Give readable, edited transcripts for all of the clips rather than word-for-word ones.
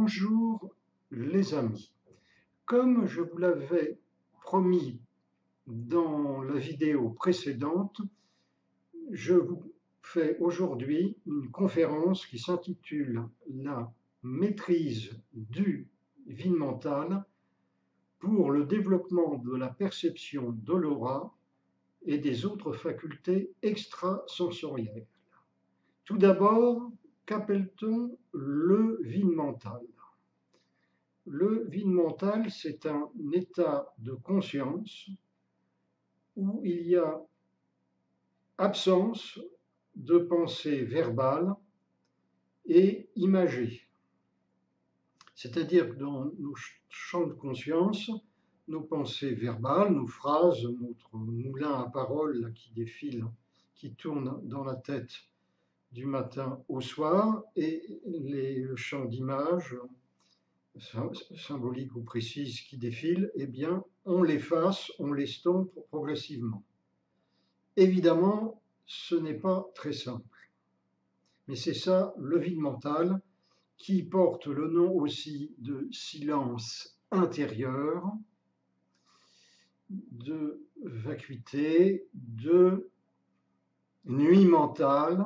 Bonjour les amis. Comme je vous l'avais promis dans la vidéo précédente, je vous fais aujourd'hui une conférence qui s'intitule La maîtrise du vide mental pour le développement de la perception de l'aura et des autres facultés extrasensorielles. Tout d'abord, qu'appelle-t-on le vide mental? Le vide mental, c'est un état de conscience où il y a absence de pensée verbale et imagée. C'est-à-dire que dans nos champs de conscience, nos pensées verbales, nos phrases, notre moulin à paroles là, qui défile, qui tourne dans la tête du matin au soir, et le champ d'images symboliques ou précises qui défilent, eh bien, on l'efface, on l'estompe progressivement. Évidemment, ce n'est pas très simple, mais c'est ça le vide mental, qui porte le nom aussi de silence intérieur, de vacuité, de nuit mentale,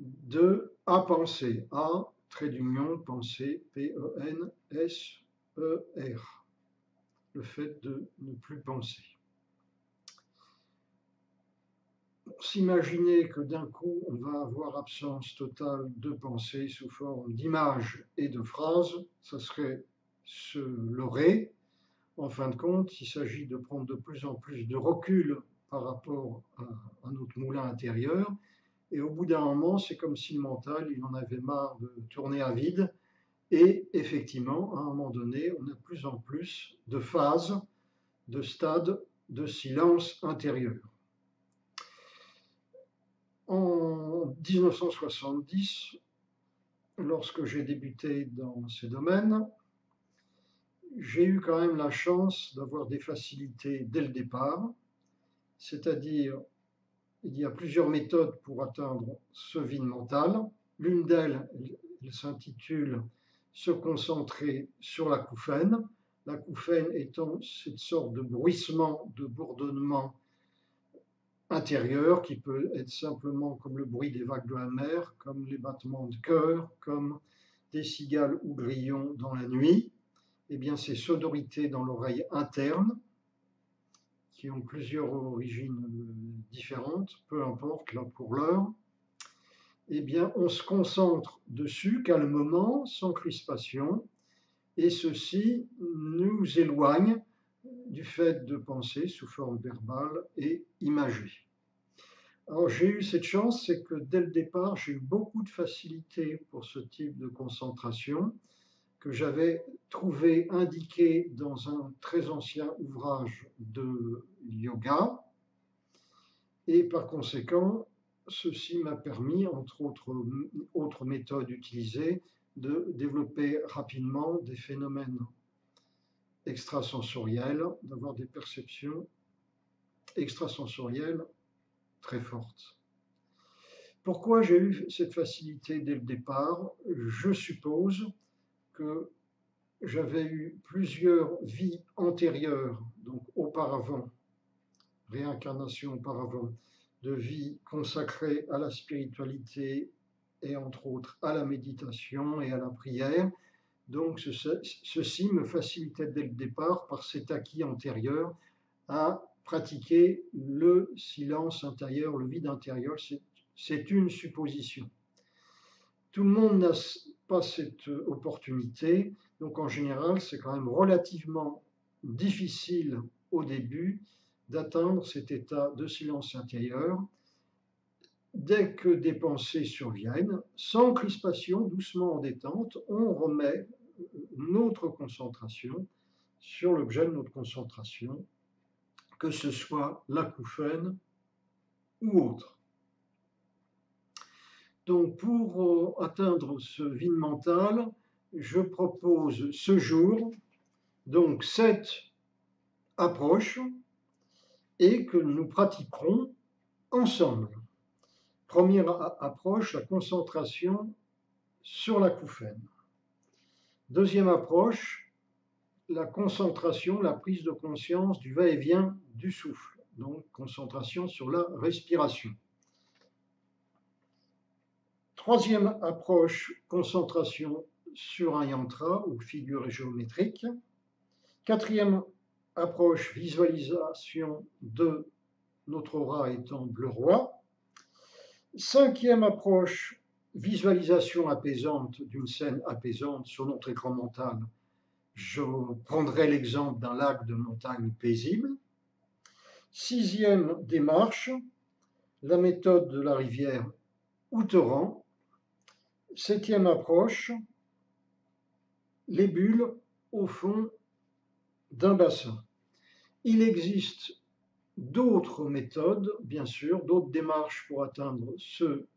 de à penser, à trait d'union, penser, P-E-N-S-E-R, le fait de ne plus penser. S'imaginer que d'un coup on va avoir absence totale de pensée sous forme d'images et de phrases, ça serait se leurrer. En fin de compte, il s'agit de prendre de plus en plus de recul par rapport à notre moulin intérieur. Et au bout d'un moment, c'est comme si le mental, il en avait marre de tourner à vide. Et effectivement, à un moment donné, on a de plus en plus de phases, de stades de silence intérieur. En 1970, lorsque j'ai débuté dans ces domaines, j'ai eu quand même la chance d'avoir des facilités dès le départ, c'est-à-dire il y a plusieurs méthodes pour atteindre ce vide mental. L'une d'elles, elle s'intitule « Se concentrer sur l'acouphène ». L'acouphène étant cette sorte de bruissement, de bourdonnement intérieur qui peut être simplement comme le bruit des vagues de la mer, comme les battements de cœur, comme des cigales ou grillons dans la nuit. Eh bien, ces sonorités dans l'oreille interne, qui ont plusieurs origines différentes, peu importe là pour l'heure, eh bien, on se concentre dessus calmement, sans crispation, et ceci nous éloigne du fait de penser sous forme verbale et imagée. Alors j'ai eu cette chance, c'est que dès le départ, j'ai eu beaucoup de facilité pour ce type de concentration, que j'avais trouvé indiqué dans un très ancien ouvrage de yoga. Et par conséquent, ceci m'a permis, entre autres méthodes utilisées, de développer rapidement des phénomènes extrasensoriels, d'avoir des perceptions extrasensorielles très fortes. Pourquoi j'ai eu cette facilité dès le départ? Je suppose que j'avais eu plusieurs vies antérieures, donc auparavant, réincarnation auparavant, de vie consacrée à la spiritualité et entre autres à la méditation et à la prière. Donc ceci me facilitait dès le départ, par cet acquis antérieur, à pratiquer le silence intérieur, le vide intérieur. C'est une supposition. Tout le monde n'a pas cette opportunité, donc en général, c'est quand même relativement difficile au début d'atteindre cet état de silence intérieur. Dès que des pensées surviennent, sans crispation, doucement en détente, on remet notre concentration sur l'objet de notre concentration, que ce soit l'acouphène ou autre. Donc pour atteindre ce vide mental, je propose ce jour donc 7 approches et que nous pratiquerons ensemble. Première approche, la concentration sur l'acouphène. Deuxième approche, la concentration, la prise de conscience du va-et-vient du souffle. Donc, concentration sur la respiration. Troisième approche, concentration sur un yantra ou figure géométrique. Quatrième approche, visualisation de notre aura étant bleu roi. Cinquième approche, visualisation apaisante d'une scène apaisante sur notre écran mental. Je prendrai l'exemple d'un lac de montagne paisible. Sixième démarche, la méthode de la rivière Outeran. Septième approche, les bulles au fond d'un bassin. Il existe d'autres méthodes, bien sûr, d'autres démarches pour atteindre ce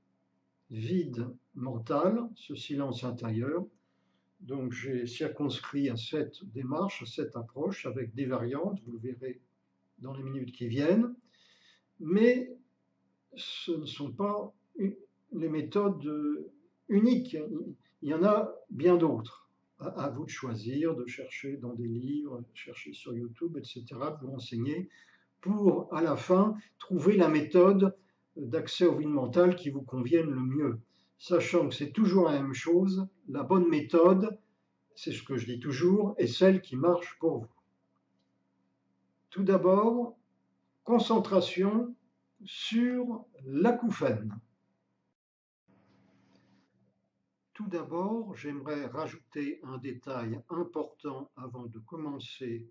vide mental, ce silence intérieur. Donc j'ai circonscrit à cette démarche, à cette approche, avec des variantes, vous le verrez dans les minutes qui viennent, mais ce ne sont pas les méthodes uniques, il y en a bien d'autres. À vous de choisir, de chercher dans des livres, chercher sur YouTube, etc., de vous renseigner pour, à la fin, trouver la méthode d'accès au vide mental qui vous convienne le mieux, sachant que c'est toujours la même chose, la bonne méthode, c'est ce que je dis toujours, est celle qui marche pour vous. Tout d'abord, concentration sur l'acouphène. Tout d'abord, j'aimerais rajouter un détail important avant de commencer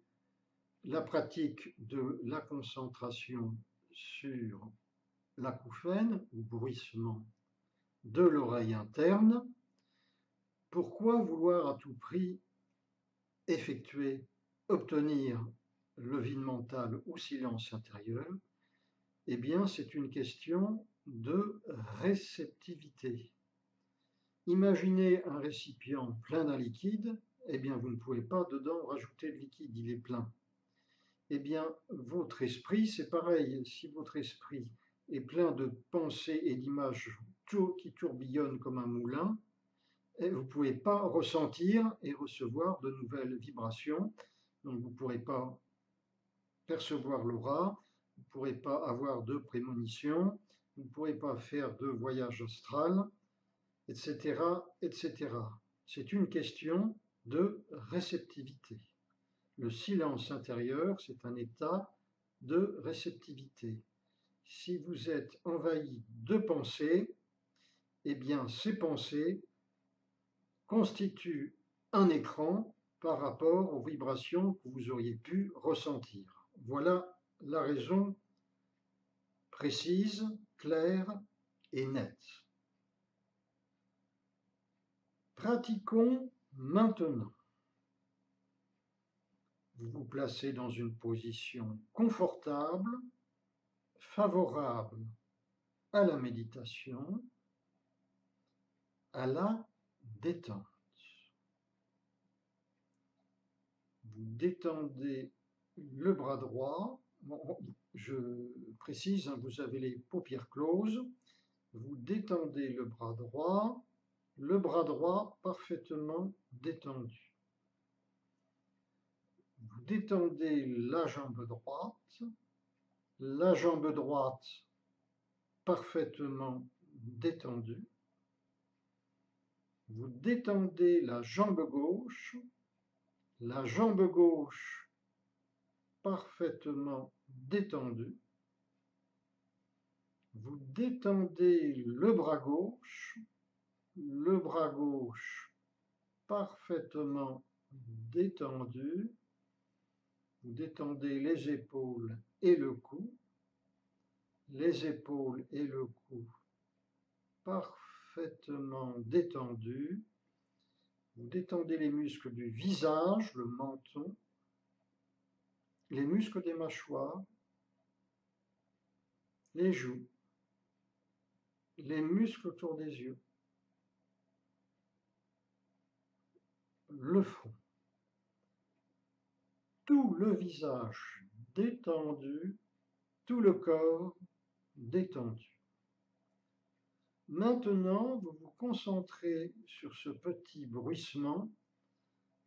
la pratique de la concentration sur l'acouphène ou bruissement de l'oreille interne. Pourquoi vouloir à tout prix effectuer, obtenir le vide mental ou silence intérieur? Eh bien, c'est une question de réceptivité. Imaginez un récipient plein d'un liquide, eh bien, vous ne pouvez pas dedans rajouter de liquide, il est plein. Eh bien, votre esprit, c'est pareil. Si votre esprit est plein de pensées et d'images qui tourbillonnent comme un moulin, vous ne pouvez pas ressentir et recevoir de nouvelles vibrations. Donc, vous ne pourrez pas percevoir l'aura, vous ne pourrez pas avoir de prémonition, vous ne pourrez pas faire de voyage astral, etc., etc. C'est une question de réceptivité. Le silence intérieur, c'est un état de réceptivité. Si vous êtes envahi de pensées, eh bien ces pensées constituent un écran par rapport aux vibrations que vous auriez pu ressentir. Voilà la raison précise, claire et nette. Pratiquons maintenant. Vous vous placez dans une position confortable, favorable à la méditation, à la détente. Vous détendez le bras droit. Je précise, vous avez les paupières closes. Vous détendez le bras droit parfaitement détendu. Vous détendez la jambe droite parfaitement détendue. Vous détendez la jambe gauche parfaitement détendue. Vous détendez le bras gauche parfaitement détendu. Vous détendez les épaules et le cou. Les épaules et le cou parfaitement détendus. Vous détendez les muscles du visage, le menton, les muscles des mâchoires, les joues, les muscles autour des yeux, le front. Tout le visage détendu, tout le corps détendu. Maintenant, vous vous concentrez sur ce petit bruissement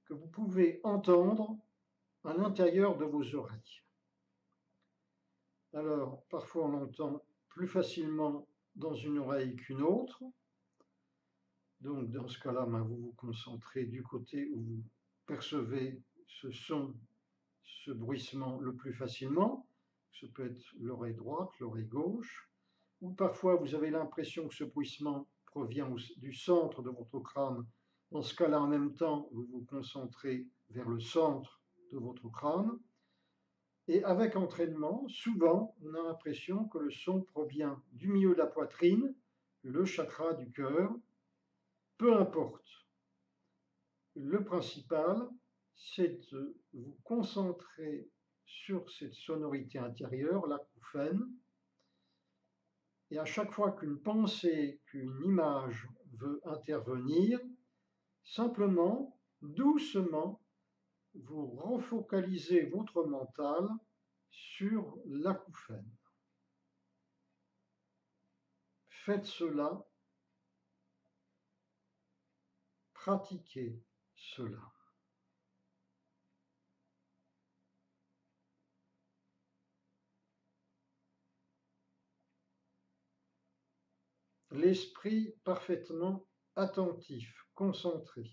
que vous pouvez entendre à l'intérieur de vos oreilles. Alors, parfois on l'entend plus facilement dans une oreille qu'une autre. Donc, dans ce cas-là, vous vous concentrez du côté où vous percevez ce son, ce bruissement le plus facilement. Ce peut être l'oreille droite, l'oreille gauche. Ou parfois vous avez l'impression que ce bruissement provient du centre de votre crâne. Dans ce cas-là, en même temps, vous vous concentrez vers le centre de votre crâne. Et avec entraînement, souvent, on a l'impression que le son provient du milieu de la poitrine, le chakra du cœur. Peu importe. Le principal, c'est de vous concentrer sur cette sonorité intérieure, l'acouphène. Et à chaque fois qu'une pensée, qu'une image veut intervenir, simplement, doucement, vous refocalisez votre mental sur l'acouphène. Faites cela, pratiquez cela. L'esprit parfaitement attentif, concentré.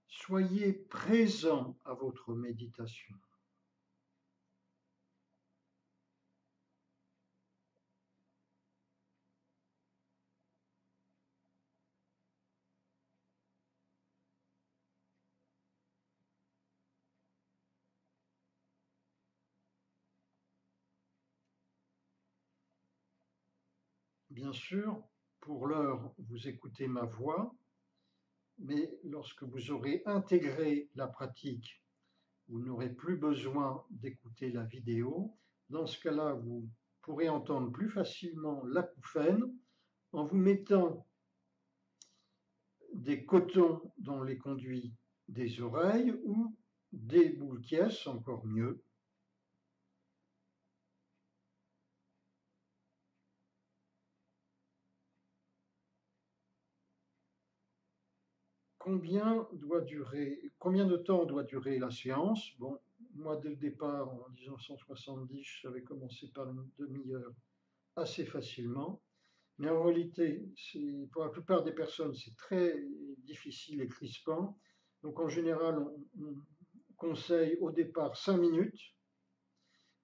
Soyez présent à votre méditation. Bien sûr, pour l'heure, vous écoutez ma voix, mais lorsque vous aurez intégré la pratique, vous n'aurez plus besoin d'écouter la vidéo. Dans ce cas-là, vous pourrez entendre plus facilement l'acouphène en vous mettant des cotons dans les conduits des oreilles ou des boules quies, encore mieux. Combien de temps doit durer la séance? Bon, moi, dès le départ, en 1970, j'avais commencé par une demi-heure assez facilement. Mais en réalité, pour la plupart des personnes, c'est très difficile et crispant. Donc en général, on conseille au départ 5 minutes.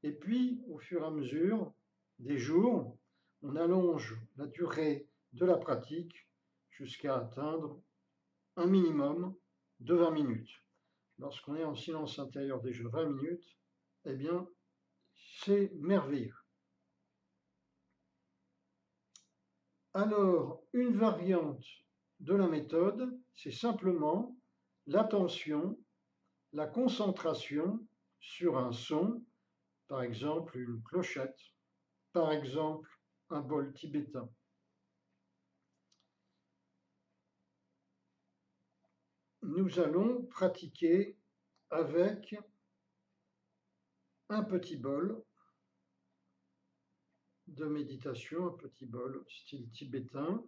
Et puis, au fur et à mesure des jours, on allonge la durée de la pratique jusqu'à atteindre un minimum de 20 minutes. Lorsqu'on est en silence intérieur déjà 20 minutes, eh bien, c'est merveilleux. Alors, une variante de la méthode, c'est simplement l'attention, la concentration sur un son, par exemple une clochette, par exemple un bol tibétain. Nous allons pratiquer avec un petit bol de méditation, un petit bol style tibétain.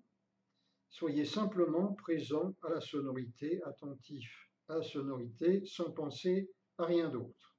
Soyez simplement présent à la sonorité, attentif à la sonorité, sans penser à rien d'autre.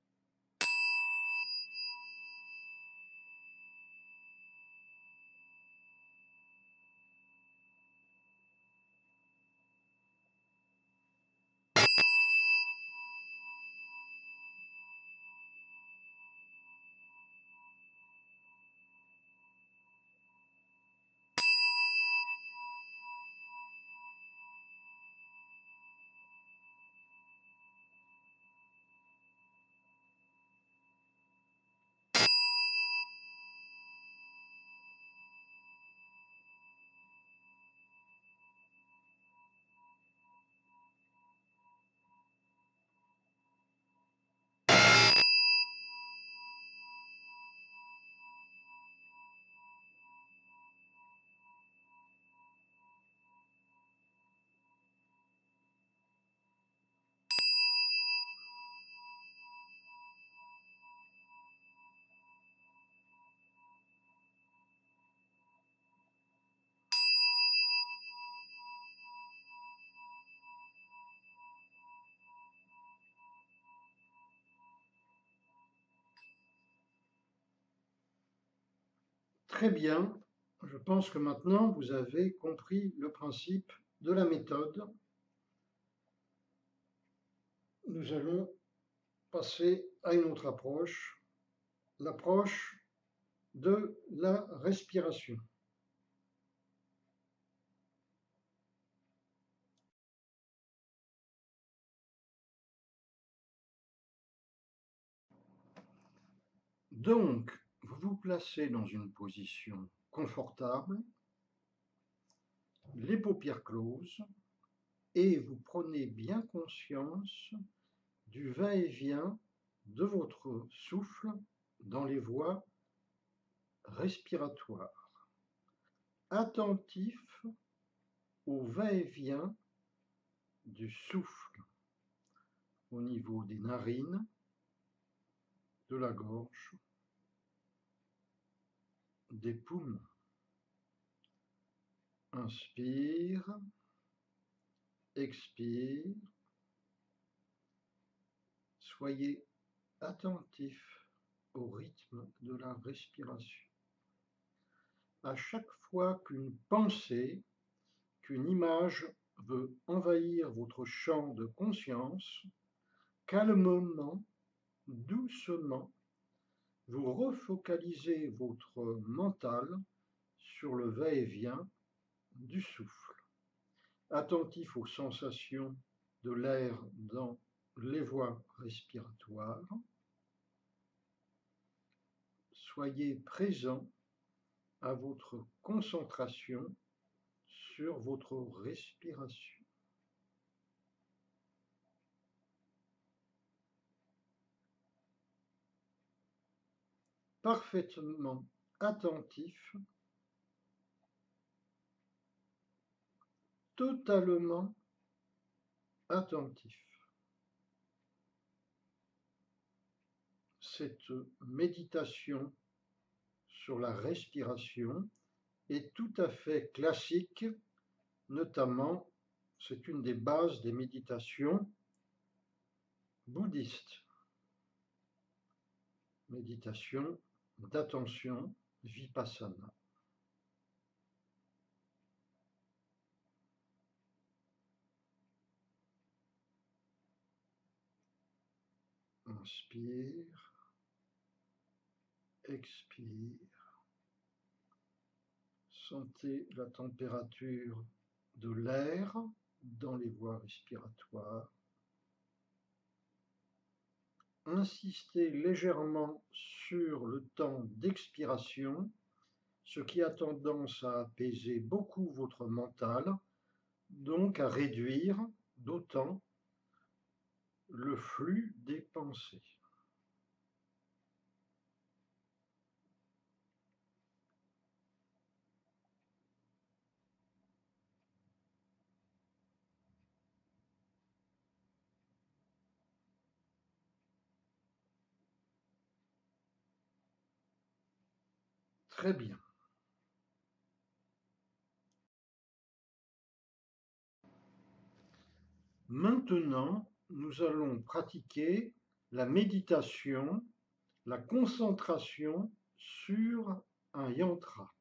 Très bien, je pense que maintenant vous avez compris le principe de la méthode. Nous allons passer à une autre approche, l'approche de la respiration. Donc, vous vous placez dans une position confortable, les paupières closes, et vous prenez bien conscience du va-et-vient de votre souffle dans les voies respiratoires. Attentif au va-et-vient du souffle au niveau des narines, de la gorge, des poumons. Inspire, expire. Soyez attentif au rythme de la respiration. À chaque fois qu'une pensée, qu'une image veut envahir votre champ de conscience, calmement, doucement, vous refocalisez votre mental sur le va-et-vient du souffle. Attentif aux sensations de l'air dans les voies respiratoires. Soyez présent à votre concentration sur votre respiration. Parfaitement attentif, totalement attentif. Cette méditation sur la respiration est tout à fait classique, notamment c'est une des bases des méditations bouddhistes. Méditation d'attention, vipassana. Inspire, expire. Sentez la température de l'air dans les voies respiratoires. Insistez légèrement sur le temps d'expiration, ce qui a tendance à apaiser beaucoup votre mental, donc à réduire d'autant le flux des pensées. Très bien. Maintenant, nous allons pratiquer la méditation, la concentration sur un yantra.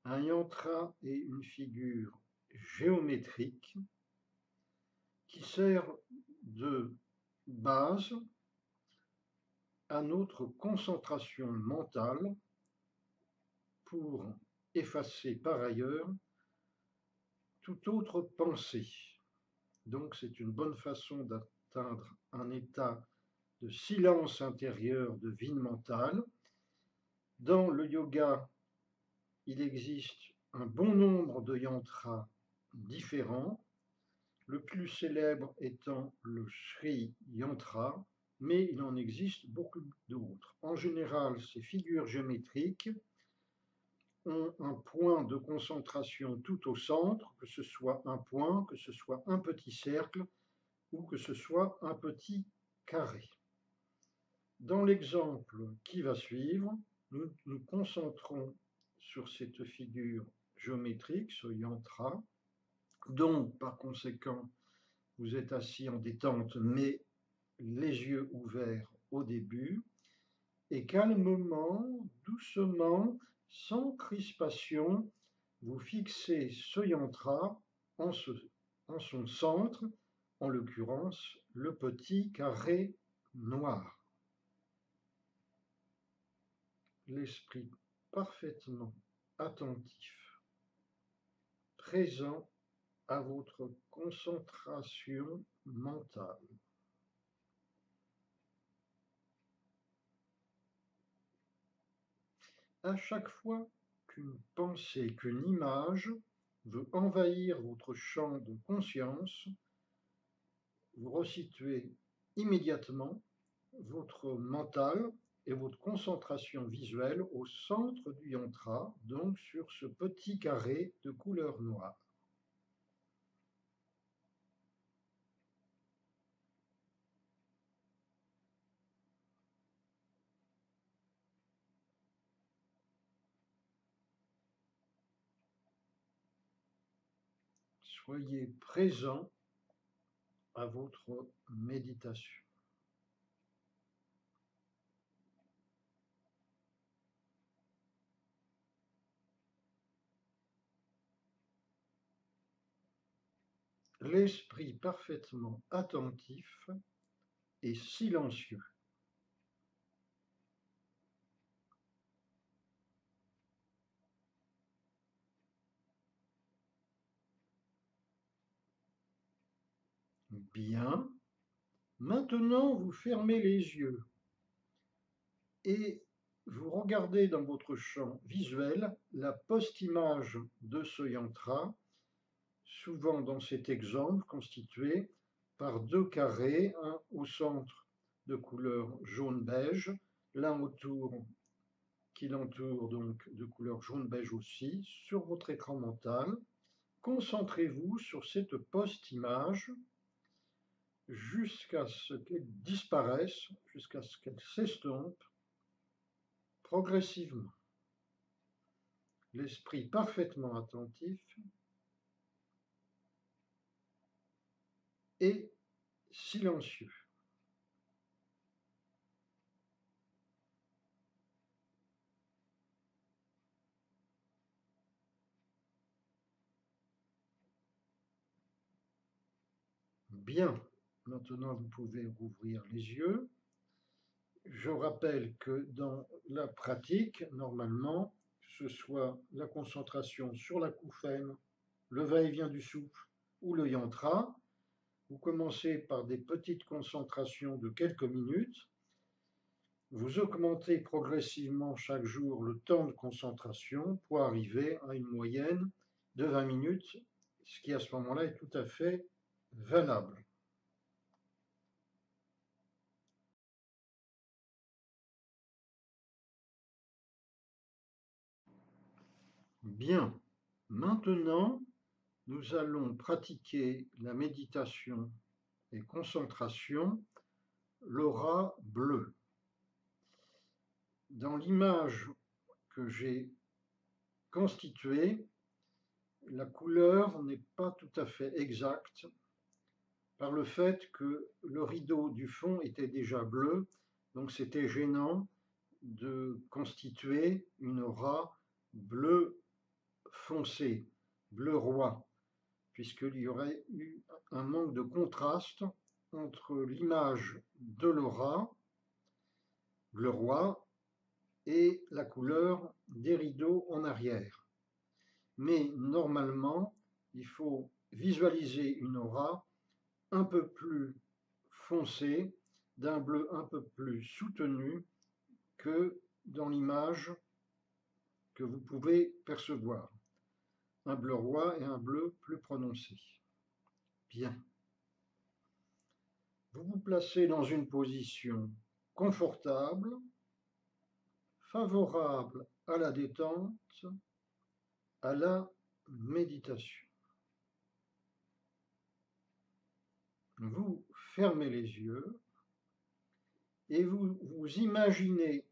Un yantra est une figure géométrique qui sert de base à notre concentration mentale pour effacer par ailleurs toute autre pensée. Donc c'est une bonne façon d'atteindre un état de silence intérieur, de vide mental. Dans le yoga, il existe un bon nombre de yantras différents, le plus célèbre étant le Sri Yantra, mais il en existe beaucoup d'autres. En général, ces figures géométriques ont un point de concentration tout au centre, que ce soit un point, que ce soit un petit cercle ou que ce soit un petit carré. Dans l'exemple qui va suivre, nous nous concentrons sur cette figure géométrique, ce yantra, dont par conséquent vous êtes assis en détente mais les yeux ouverts au début, et calmement, doucement, sans crispation, vous fixez ce yantra en, en son centre, en l'occurrence le petit carré noir. L'esprit parfaitement attentif, présent à votre concentration mentale. À chaque fois qu'une pensée, qu'une image veut envahir votre champ de conscience, vous resituez immédiatement votre mental et votre concentration visuelle au centre du yantra, donc sur ce petit carré de couleur noire. Soyez présent à votre méditation. L'esprit parfaitement attentif et silencieux. Bien. Maintenant, vous fermez les yeux et vous regardez dans votre champ visuel la post-image de ce yantra, souvent dans cet exemple constitué par deux carrés, un au centre de couleur jaune-beige, l'un autour qui l'entoure donc de couleur jaune-beige aussi, sur votre écran mental. Concentrez-vous sur cette post-image jusqu'à ce qu'elle disparaisse, jusqu'à ce qu'elle s'estompe progressivement. L'esprit parfaitement attentif et silencieux. Bien, maintenant vous pouvez rouvrir les yeux. Je rappelle que dans la pratique, normalement, que ce soit la concentration sur l'acouphène, le va-et-vient du souffle ou le yantra, vous commencez par des petites concentrations de quelques minutes. Vous augmentez progressivement chaque jour le temps de concentration pour arriver à une moyenne de 20 minutes, ce qui à ce moment-là est tout à fait valable. Bien, maintenant, nous allons pratiquer la méditation et concentration, l'aura bleue. Dans l'image que j'ai constituée, la couleur n'est pas tout à fait exacte par le fait que le rideau du fond était déjà bleu, donc c'était gênant de constituer une aura bleu foncé, bleu roi, puisqu'il y aurait eu un manque de contraste entre l'image de l'aura, bleu roi, et la couleur des rideaux en arrière. Mais normalement, il faut visualiser une aura un peu plus foncé, d'un bleu un peu plus soutenu que dans l'image que vous pouvez percevoir. Un bleu roi et un bleu plus prononcé. Bien. Vous vous placez dans une position confortable, favorable à la détente, à la méditation. Vous fermez les yeux et vous vous imaginez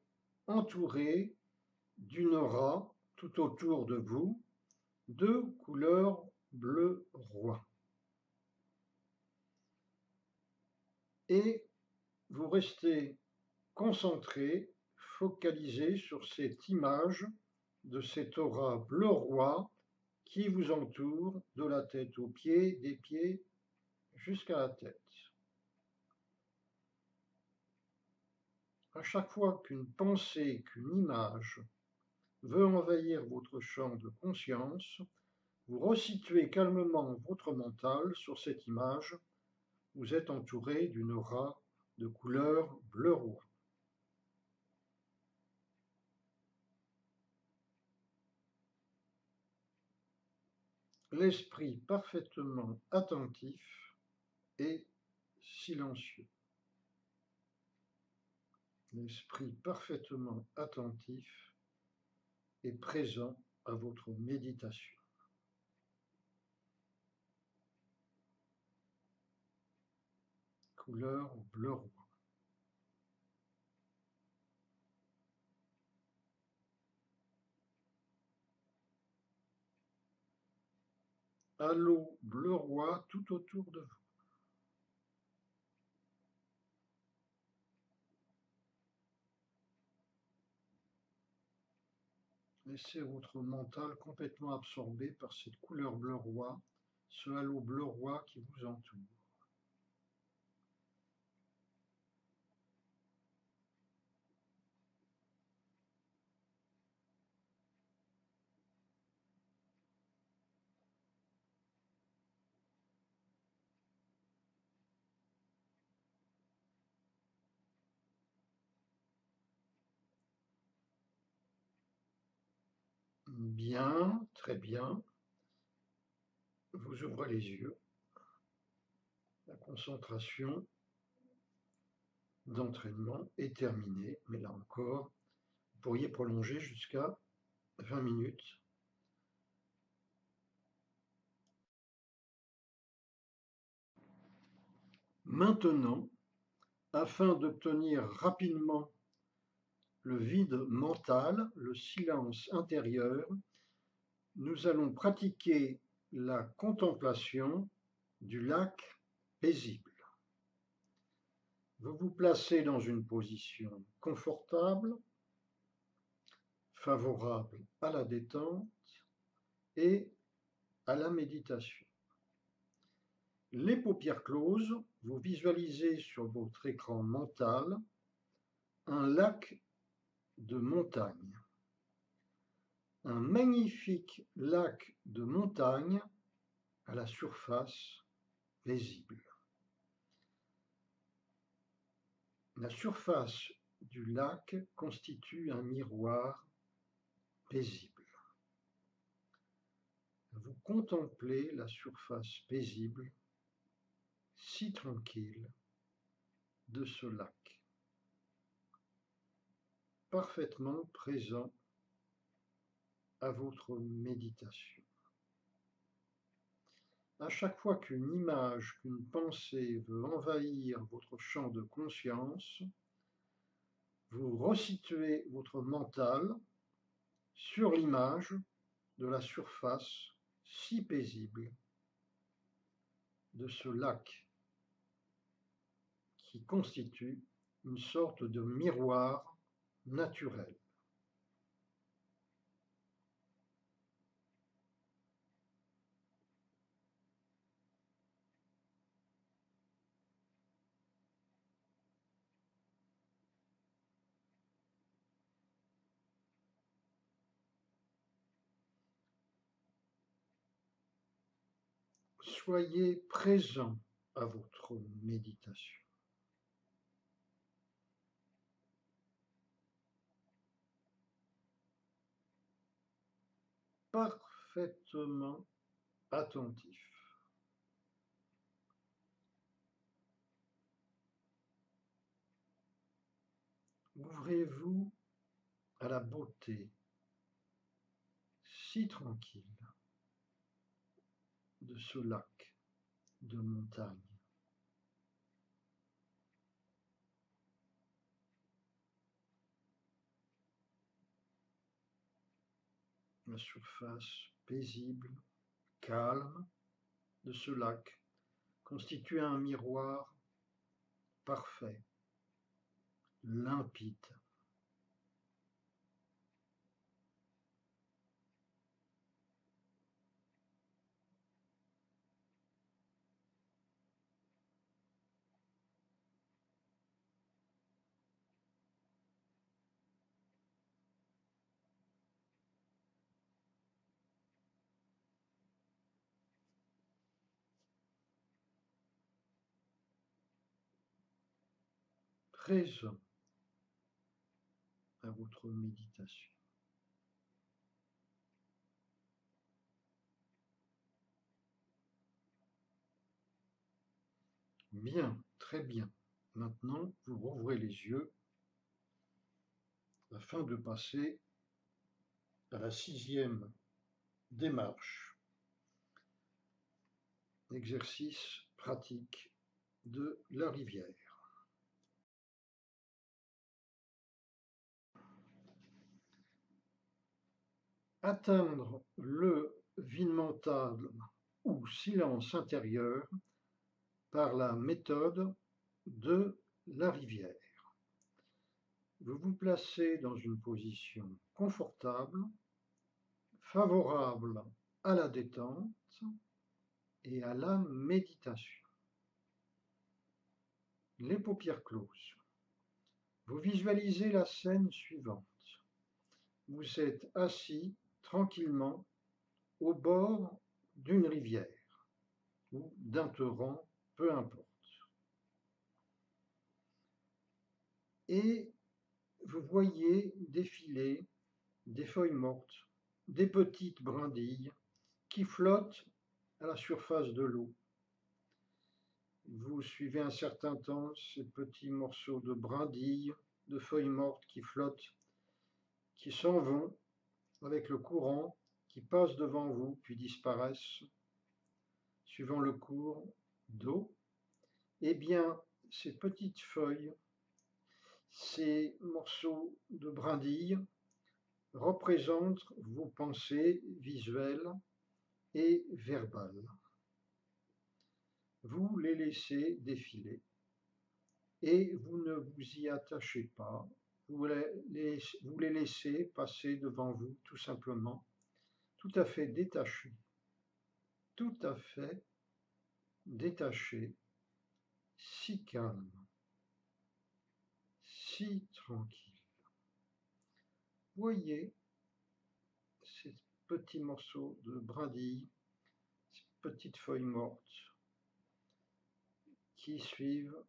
entouré d'une aura tout autour de vous de couleur bleu roi. Et vous restez concentré, focalisez sur cette image de cette aura bleu roi qui vous entoure de la tête aux pieds, des pieds jusqu'à la tête. À chaque fois qu'une pensée, qu'une image veut envahir votre champ de conscience, vous resituez calmement votre mental sur cette image. Vous êtes entouré d'une aura de couleur bleu roi. L'esprit parfaitement attentif et silencieux. L'esprit parfaitement attentif et présent à votre méditation. Couleur bleu roi. Halo bleu roi tout autour de vous. Laissez votre mental complètement absorbé par cette couleur bleu roi, ce halo bleu roi qui vous entoure. Bien, très bien. Vous ouvrez les yeux. La concentration d'entraînement est terminée, mais là encore, vous pourriez prolonger jusqu'à 20 minutes. Maintenant, afin d'obtenir rapidement le vide mental, le silence intérieur, nous allons pratiquer la contemplation du lac paisible. Vous vous placez dans une position confortable, favorable à la détente et à la méditation. Les paupières closes, vous visualisez sur votre écran mental un lac de montagne. Un magnifique lac de montagne à la surface paisible. La surface du lac constitue un miroir paisible. Vous contemplez la surface paisible, si tranquille, de ce lac, parfaitement présent à votre méditation. À chaque fois qu'une image, qu'une pensée veut envahir votre champ de conscience, vous resituez votre mental sur l'image de la surface si paisible de ce lac qui constitue une sorte de miroir naturel. Soyez présent à votre méditation. Parfaitement attentif. Ouvrez-vous à la beauté si tranquille de ce lac de montagne. La surface paisible, calme de ce lac constitue un miroir parfait, limpide. présent à votre méditation. Bien, très bien. Maintenant, vous rouvrez les yeux afin de passer à la 6e démarche, exercice pratique de la rivière. Atteindre le vide mental ou silence intérieur par la méthode de la rivière. Vous vous placez dans une position confortable, favorable à la détente et à la méditation. Les paupières closes. Vous visualisez la scène suivante. Vous êtes assis tranquillement au bord d'une rivière ou d'un torrent, peu importe. Et vous voyez défiler des feuilles mortes, des petites brindilles qui flottent à la surface de l'eau. Vous suivez un certain temps ces petits morceaux de brindilles, de feuilles mortes qui flottent, qui s'en vont avec le courant, qui passe devant vous puis disparaissent, suivant le cours d'eau. Eh bien, ces petites feuilles, ces morceaux de brindilles représentent vos pensées visuelles et verbales. Vous les laissez défiler et vous ne vous y attachez pas, vous les laissez passer devant vous tout simplement, tout à fait détachés, tout à fait détachés, si calme, si tranquille. Voyez ces petits morceaux de brindilles, ces petites feuilles mortes qui suivent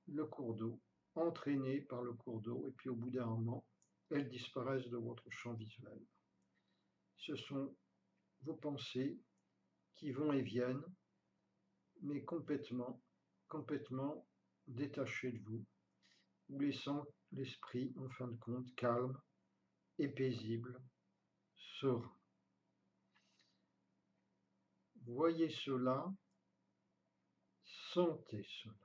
le cours d'eau, entraînées par le cours d'eau, et puis au bout d'un moment, elles disparaissent de votre champ visuel. Ce sont vos pensées qui vont et viennent, mais complètement détachées de vous, vous laissant l'esprit, en fin de compte, calme et paisible, serein. Voyez cela, sentez cela.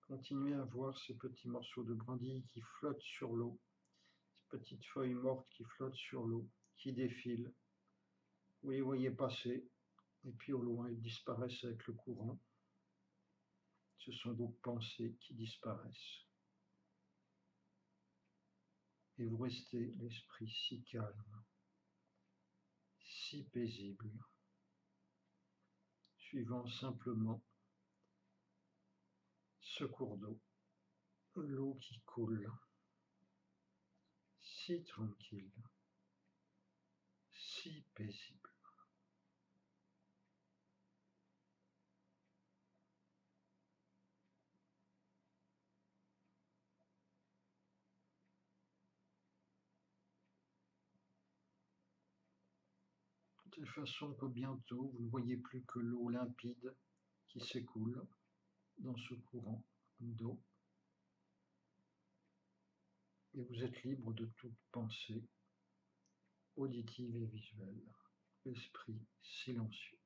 Continuez à voir ces petits morceaux de brindilles qui flottent sur l'eau, ces petites feuilles mortes qui flottent sur l'eau, qui défilent. Vous les voyez passer, et puis au loin, elles disparaissent avec le courant. Ce sont vos pensées qui disparaissent. Et vous restez l'esprit si calme, si paisible, suivant simplement ce cours d'eau, l'eau qui coule, si tranquille, si paisible. De telle façon que bientôt vous ne voyez plus que l'eau limpide qui s'écoule dans ce courant d'eau, et vous êtes libre de toute pensée auditive et visuelle, l'esprit silencieux.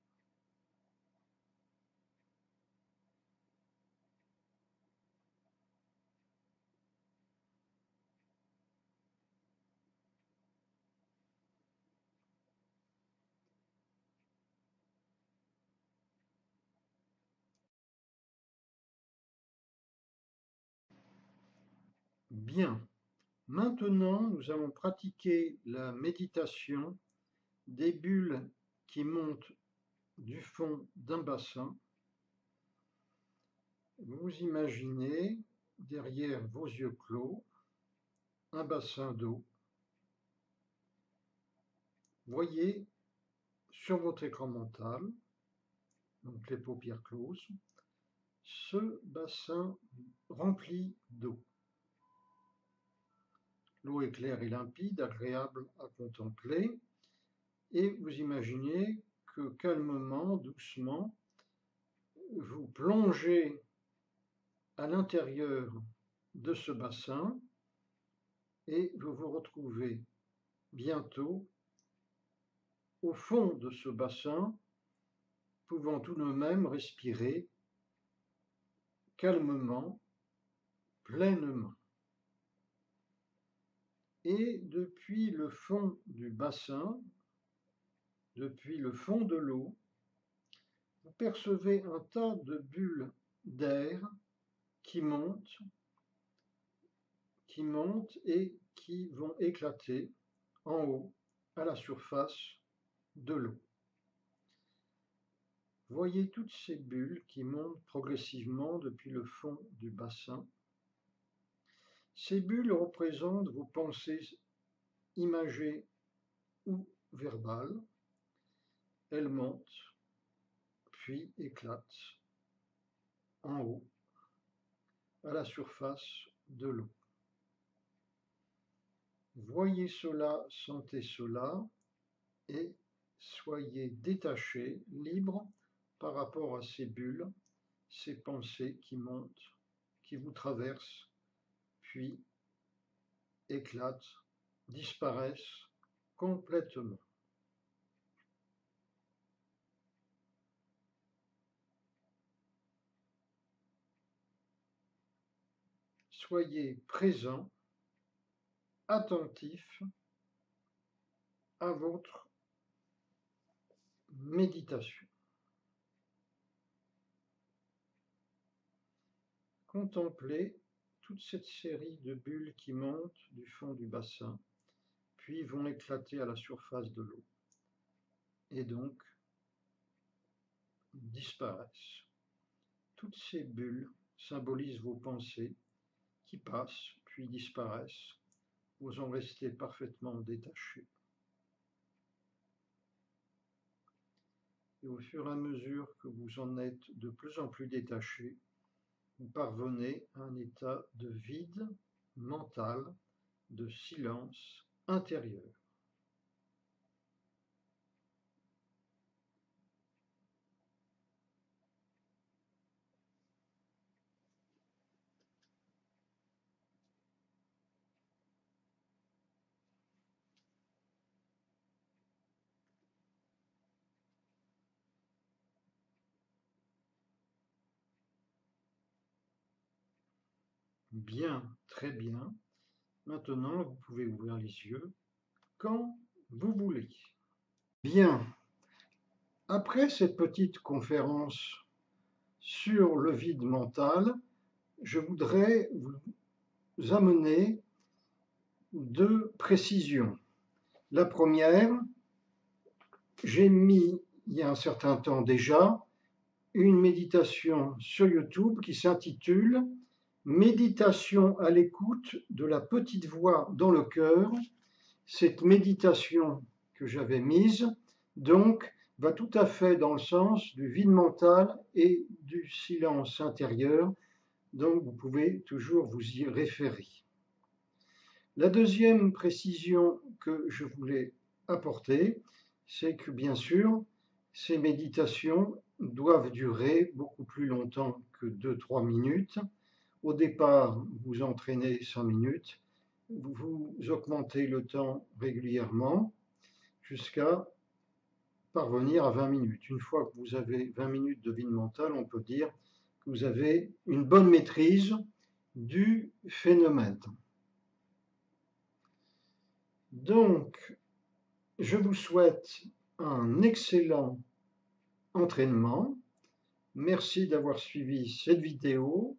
Bien, maintenant nous allons pratiquer la méditation des bulles qui montent du fond d'un bassin. Vous imaginez derrière vos yeux clos un bassin d'eau. Voyez sur votre écran mental, donc les paupières closes, ce bassin rempli d'eau. L'eau est claire et limpide, agréable à contempler, et vous imaginez que calmement, doucement, vous plongez à l'intérieur de ce bassin et vous vous retrouvez bientôt au fond de ce bassin, pouvant tout de même respirer calmement, pleinement. Et depuis le fond du bassin, depuis le fond de l'eau, vous percevez un tas de bulles d'air qui montent et qui vont éclater en haut à la surface de l'eau. Voyez toutes ces bulles qui montent progressivement depuis le fond du bassin. Ces bulles représentent vos pensées imagées ou verbales. Elles montent, puis éclatent en haut à la surface de l'eau. Voyez cela, sentez cela et soyez détachés, libres par rapport à ces bulles, ces pensées qui montent, qui vous traversent, puis éclatent, disparaissent complètement. Soyez présents, attentifs à votre méditation. Contemplez toute cette série de bulles qui montent du fond du bassin, puis vont éclater à la surface de l'eau, et donc disparaissent. Toutes ces bulles symbolisent vos pensées qui passent, puis disparaissent. Vous en restez parfaitement détachés. Et au fur et à mesure que vous en êtes de plus en plus détachés, vous parvenez à un état de vide mental, de silence intérieur. Bien, très bien. Maintenant, vous pouvez ouvrir les yeux quand vous voulez. Bien. Après cette petite conférence sur le vide mental, je voudrais vous amener deux précisions. La première, j'ai mis il y a un certain temps déjà une méditation sur YouTube qui s'intitule « Méditation à l'écoute de la petite voix dans le cœur ». Cette méditation que j'avais mise, donc, va tout à fait dans le sens du vide mental et du silence intérieur, donc vous pouvez toujours vous y référer. La deuxième précision que je voulais apporter, c'est que bien sûr, ces méditations doivent durer beaucoup plus longtemps que 2-3 minutes. Au départ, vous entraînez 5 minutes, vous augmentez le temps régulièrement jusqu'à parvenir à 20 minutes. Une fois que vous avez 20 minutes de vide mental, on peut dire que vous avez une bonne maîtrise du phénomène. Donc, je vous souhaite un excellent entraînement. Merci d'avoir suivi cette vidéo.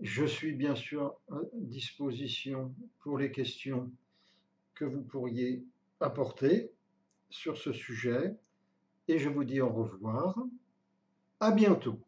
Je suis bien sûr à disposition pour les questions que vous pourriez apporter sur ce sujet et je vous dis au revoir. À bientôt.